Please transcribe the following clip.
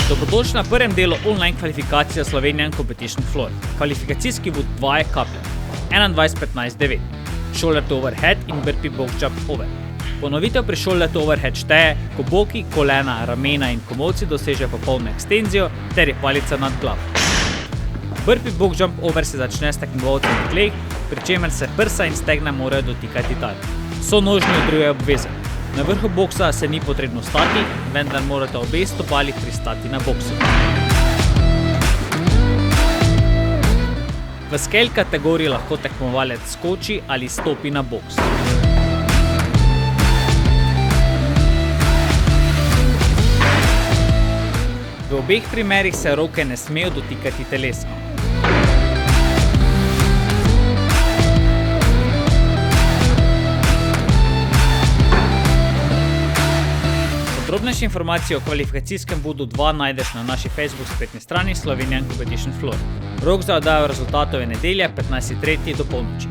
Dobrodošli na prvem delu online kvalifikacije Slovenian Competition Floor. Kvalifikacijski vod 2 je kaplja. 21-15-9. Shoulder to overhead in burpee box jump over. Ponovitev pri shoulder to overhead šteje, ko boki, kolena, ramena in komolci dosežejo popolno ekstenzijo ter je palica nad glavo. Burpee box jump over se začne s tekmovalcem v tleh, pri čemer se prsa in stegna morajo dotikati tal. Sonožni odriv je obvezen. Na vrhu boksa se ni potrebno stati, vendar morate obe stopali pristati na boksu. V scale kategoriji lahko tekmovalec skoči ali stopi na boks. V obeh primerih se roke ne smejo dotikati telesa. Podrobnejše informacije o kvalifikacijskem vodu 2 najdeš na naši Facebook spletni strani Slovenian Competition Floor. Rok za oddajo rezultatov je nedelja 15.3. do polnoči.